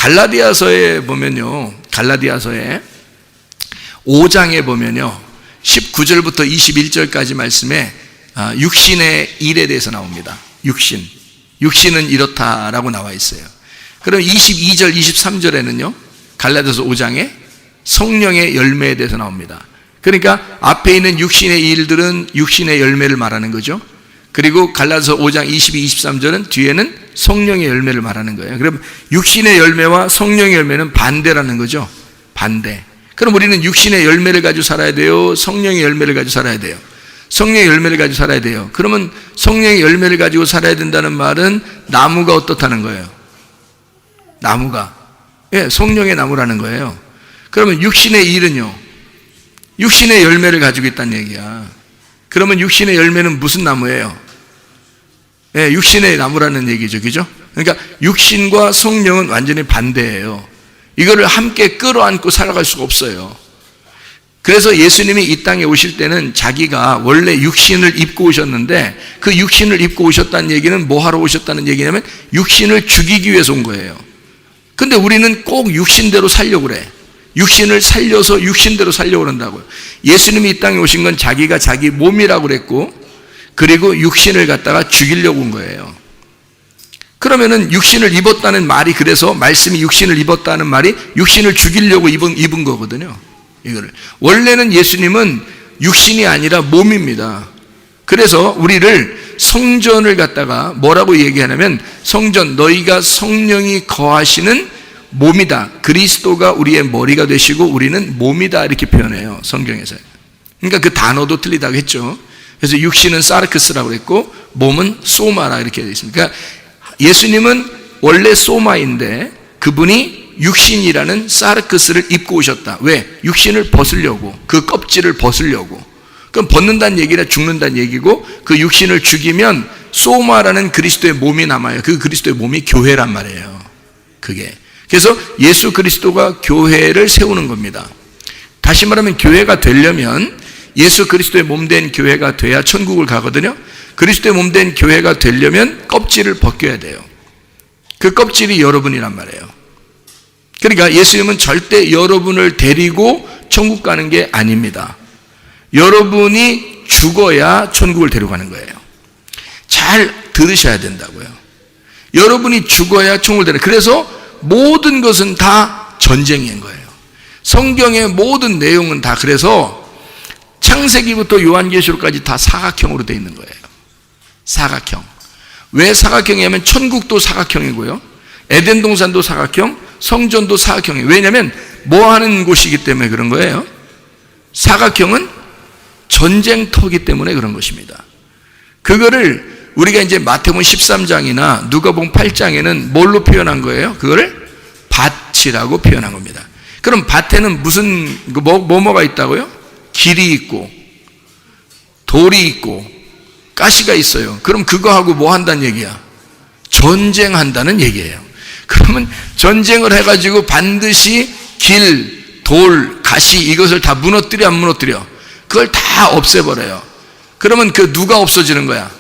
갈라디아서에 보면요, 갈라디아서에 5장에 보면요 19절부터 21절까지 말씀에 육신의 일에 대해서 나옵니다. 육신은 이렇다라고 나와 있어요. 그럼 22절 23절에는요 갈라디아서 5장에 성령의 열매에 대해서 나옵니다. 그러니까 앞에 있는 육신의 일들은 육신의 열매를 말하는 거죠. 그리고 갈라디아서 5장 22, 23절은 뒤에는 성령의 열매를 말하는 거예요. 그럼 육신의 열매와 성령의 열매는 반대라는 거죠. 반대. 그럼 우리는 육신의 열매를 가지고 살아야 돼요? 성령의 열매를 가지고 살아야 돼요? 성령의 열매를 가지고 살아야 돼요. 그러면 성령의 열매를 가지고 살아야 된다는 말은 나무가 어떻다는 거예요? 나무가. 예, 성령의 나무라는 거예요. 그러면 육신의 일은요? 육신의 열매를 가지고 있다는 얘기야. 그러면 육신의 열매는 무슨 나무예요? 예, 육신의 나무라는 얘기죠. 그죠? 그러니까 육신과 성령은 완전히 반대예요. 이거를 함께 끌어안고 살아갈 수가 없어요. 그래서 예수님이 이 땅에 오실 때는 자기가 원래 육신을 입고 오셨는데 그 육신을 입고 오셨다는 얘기는 뭐 하러 오셨다는 얘기냐면 육신을 죽이기 위해서 온 거예요. 근데 우리는 꼭 육신대로 살려고 그래. 육신을 살려서 육신대로 살려고 그런다고요. 예수님이 이 땅에 오신 건 자기가 자기 몸이라고 그랬고 그리고 육신을 갖다가 죽이려고 온 거예요. 그러면은 육신을 입었다는 말이, 그래서 말씀이 육신을 입었다는 말이 육신을 죽이려고 입은 거거든요. 이거를. 원래는 예수님은 육신이 아니라 몸입니다. 그래서 우리를 성전을 갖다가 뭐라고 얘기하냐면 성전, 너희가 성령이 거하시는 몸이다. 그리스도가 우리의 머리가 되시고 우리는 몸이다. 이렇게 표현해요. 성경에서. 그러니까 그 단어도 틀리다고 했죠. 그래서 육신은 사르크스라고 했고 몸은 소마라 이렇게 되어 있습니다. 그러니까 예수님은 원래 소마인데 그분이 육신이라는 사르크스를 입고 오셨다. 왜? 육신을 벗으려고, 그 껍질을 벗으려고. 그럼 벗는다는 얘기라 죽는다는 얘기고, 그 육신을 죽이면 소마라는 그리스도의 몸이 남아요. 그 그리스도의 몸이 교회란 말이에요. 그게. 그래서 예수 그리스도가 교회를 세우는 겁니다. 다시 말하면 교회가 되려면 예수 그리스도의 몸 된 교회가 돼야 천국을 가거든요. 그리스도의 몸 된 교회가 되려면 껍질을 벗겨야 돼요. 그 껍질이 여러분이란 말이에요. 그러니까 예수님은 절대 여러분을 데리고 천국 가는 게 아닙니다. 여러분이 죽어야 천국을 데려가는 거예요. 잘 들으셔야 된다고요. 여러분이 죽어야 천국을 데려가는 거예요. 그래서 모든 것은 다 전쟁인 거예요. 성경의 모든 내용은 다 그래서 창세기부터 요한계시록까지 다 사각형으로 되어 있는 거예요. 사각형. 왜 사각형이냐면 천국도 사각형이고요. 에덴 동산도 사각형, 성전도 사각형이에요. 왜냐하면 뭐 하는 곳이기 때문에 그런 거예요. 사각형은 전쟁터이기 때문에 그런 것입니다. 그거를 우리가 이제 마태복음 13장이나 누가복음 8장에는 뭘로 표현한 거예요? 그거를 밭이라고 표현한 겁니다. 그럼 밭에는 무슨 뭐가 있다고요? 길이 있고 돌이 있고 가시가 있어요. 그럼 그거하고 뭐 한다는 얘기야? 전쟁한다는 얘기예요. 그러면 전쟁을 해가지고 반드시 길, 돌, 가시 이것을 다 무너뜨려 안 무너뜨려? 그걸 다 없애버려요. 그러면 그 누가 없어지는 거야?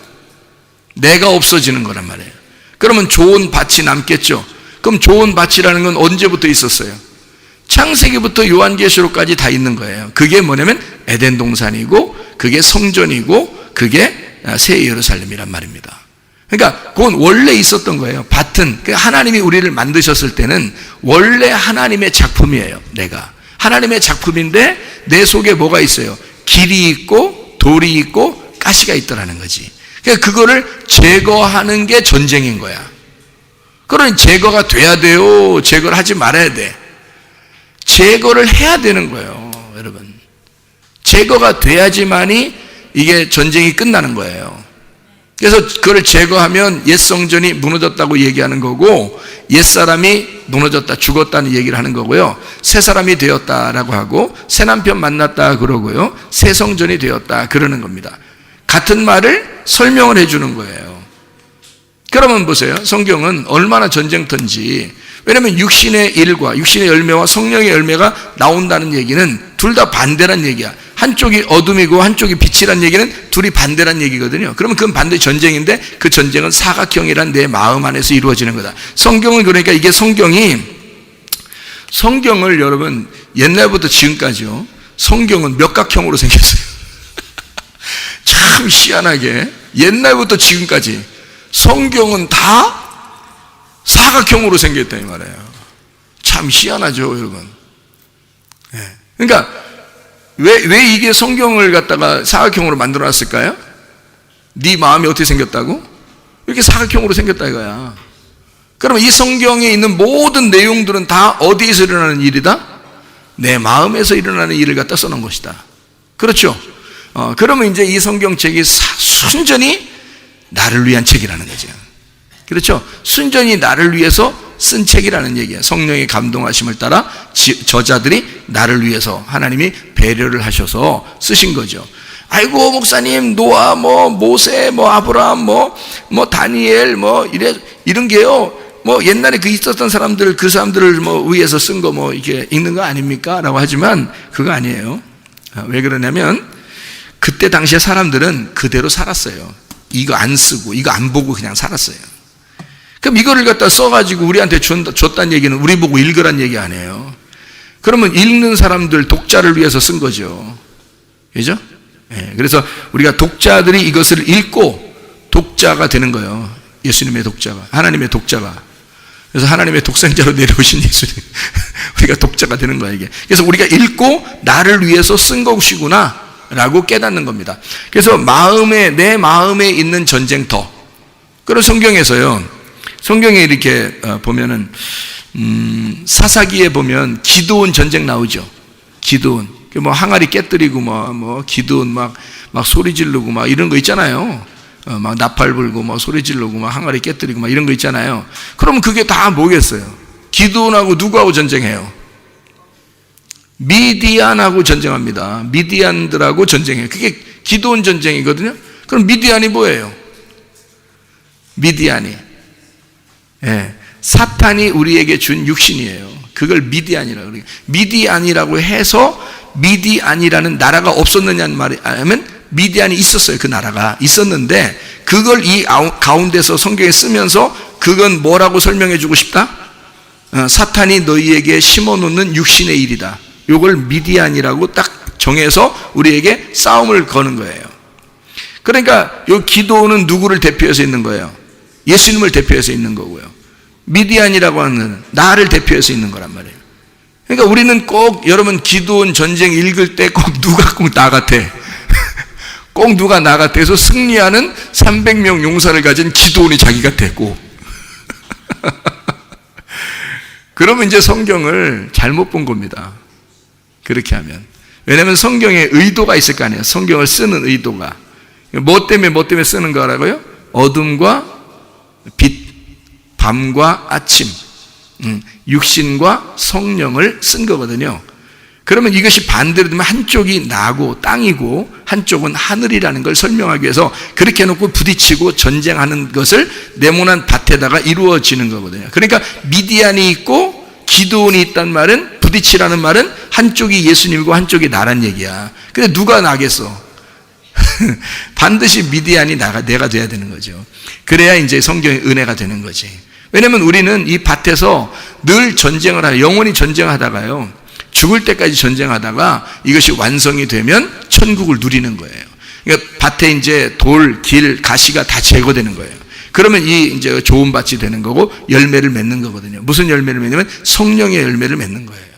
내가 없어지는 거란 말이에요. 그러면 좋은 밭이 남겠죠. 그럼 좋은 밭이라는 건 언제부터 있었어요? 창세기부터 요한계시록까지 다 있는 거예요. 그게 뭐냐면 에덴 동산이고 그게 성전이고 그게 새 예루살렘이란 말입니다. 그러니까 그건 원래 있었던 거예요. 밭은 하나님이 우리를 만드셨을 때는 원래 하나님의 작품이에요. 내가 하나님의 작품인데 내 속에 뭐가 있어요? 길이 있고 돌이 있고 가시가 있더라는 거지. 그러니까 그거를 제거하는 게 전쟁인 거야. 그러니 제거가 돼야 돼요? 제거를 하지 말아야 돼? 제거를 해야 되는 거예요, 여러분. 제거가 돼야지만이 이게 전쟁이 끝나는 거예요. 그래서 그걸 제거하면 옛 성전이 무너졌다고 얘기하는 거고 옛사람이 무너졌다, 죽었다는 얘기를 하는 거고요. 새 사람이 되었다라고 하고 새 남편 만났다 그러고요. 새 성전이 되었다 그러는 겁니다. 같은 말을 설명을 해주는 거예요. 그러면 보세요. 성경은 얼마나 전쟁터인지. 왜냐하면 육신의 일과 육신의 열매와 성령의 열매가 나온다는 얘기는 둘 다 반대란 얘기야. 한쪽이 어둠이고 한쪽이 빛이란 얘기는 둘이 반대란 얘기거든요. 그러면 그건 반대 전쟁인데 그 전쟁은 사각형이란 내 마음 안에서 이루어지는 거다. 성경은 그러니까 이게 성경이 성경을 여러분 옛날부터 지금까지요, 성경은 몇각형으로 생겼어요. 참 희한하게 옛날부터 지금까지 성경은 다 사각형으로 생겼다 이 말이에요. 참 희한하죠 여러분. 그러니까 왜 이게 성경을 갖다가 사각형으로 만들어놨을까요? 네 마음이 어떻게 생겼다고? 이렇게 사각형으로 생겼다 이거야. 그러면 이 성경에 있는 모든 내용들은 다 어디에서 일어나는 일이다? 내 마음에서 일어나는 일을 갖다 써놓은 것이다. 그렇죠? 그러면 이제 이 성경책이 순전히 나를 위한 책이라는 거죠. 그렇죠? 순전히 나를 위해서 쓴 책이라는 얘기예요. 성령의 감동하심을 따라 저자들이 나를 위해서 하나님이 배려를 하셔서 쓰신 거죠. 아이고 목사님, 노아, 모세, 아브라함, 다니엘, 이런 게요, 옛날에 있었던 사람들, 그 사람들을 위해서 쓴 거 이게 읽는 거 아닙니까? 라고 하지만 그거 아니에요. 왜 그러냐면 그때 당시에 사람들은 그대로 살았어요. 이거 안 쓰고 이거 안 보고 그냥 살았어요. 그럼 이거를 갖다 써가지고 우리한테 줬다는 얘기는 우리 보고 읽으란 얘기 아니에요. 그러면 읽는 사람들, 독자를 위해서 쓴 거죠. 그죠? 그래서 우리가 독자들이 이것을 읽고 독자가 되는 거예요. 예수님의 독자가, 하나님의 독자가. 그래서 하나님의 독생자로 내려오신 예수님, 우리가 독자가 되는 거야 이게. 그래서 우리가 읽고 나를 위해서 쓴 것이구나 라고 깨닫는 겁니다. 그래서 내 마음에 있는 전쟁터. 그리고 성경에서요, 성경에 이렇게 보면은 사사기에 보면 기드온 전쟁 나오죠. 기드온 항아리 깨뜨리고 기드온 막 소리 지르고 이런 거 있잖아요. 막 나팔 불고 소리 지르고 항아리 깨뜨리고 이런 거 있잖아요. 그러면 그게 다 뭐겠어요? 기드온하고 누구하고 전쟁해요? 미디안하고 전쟁합니다. 미디안들하고 전쟁해요. 그게 기드온 전쟁이거든요. 그럼 미디안이 뭐예요? 미디안이 사탄이 우리에게 준 육신이에요. 그걸 미디안이라고 그래요. 미디안이라고 해서 미디안이라는 나라가 없었느냐는 말이 아니면 미디안이 있었어요. 그 나라가 있었는데 그걸 이 가운데서 성경에 쓰면서 그건 뭐라고 설명해 주고 싶다? 사탄이 너희에게 심어놓는 육신의 일이다. 이걸 미디안이라고 딱 정해서 우리에게 싸움을 거는 거예요. 그러니까 이 기도는 누구를 대표해서 있는 거예요? 예수님을 대표해서 있는 거고요. 미디안이라고 하는 나를 대표해서 있는 거란 말이에요. 그러니까 우리는 꼭 여러분 기도원 전쟁 읽을 때 꼭 누가 꼭 나 같아. 꼭 누가 나 같아서 승리하는 300명 용사를 가진 기도원이 자기 같았고. 그러면 이제 성경을 잘못 본 겁니다. 그렇게 하면. 왜냐하면 성경에 의도가 있을 거 아니에요. 성경을 쓰는 의도가. 뭐 때문에 쓰는 거라고요? 어둠과 빛, 밤과 아침, 육신과 성령을 쓴 거거든요. 그러면 이것이 반대로 되면 한쪽이 나고 땅이고 한쪽은 하늘이라는 걸 설명하기 위해서 그렇게 해놓고 부딪히고 전쟁하는 것을 네모난 밭에다가 이루어지는 거거든요. 그러니까 미디안이 있고 기드온이 있단 말은, 부딪히라는 말은 한쪽이 예수님이고 한쪽이 나란 얘기야. 근데 누가 나겠어? 반드시 미디안이 내가 돼야 되는 거죠. 그래야 이제 성경의 은혜가 되는 거지. 왜냐면 우리는 이 밭에서 늘 전쟁을 영원히 전쟁하다가요, 죽을 때까지 전쟁하다가 이것이 완성이 되면 천국을 누리는 거예요. 그러니까 밭에 이제 돌, 길, 가시가 다 제거되는 거예요. 그러면 이제 좋은 밭이 되는 거고 열매를 맺는 거거든요. 무슨 열매를 맺냐면 성령의 열매를 맺는 거예요.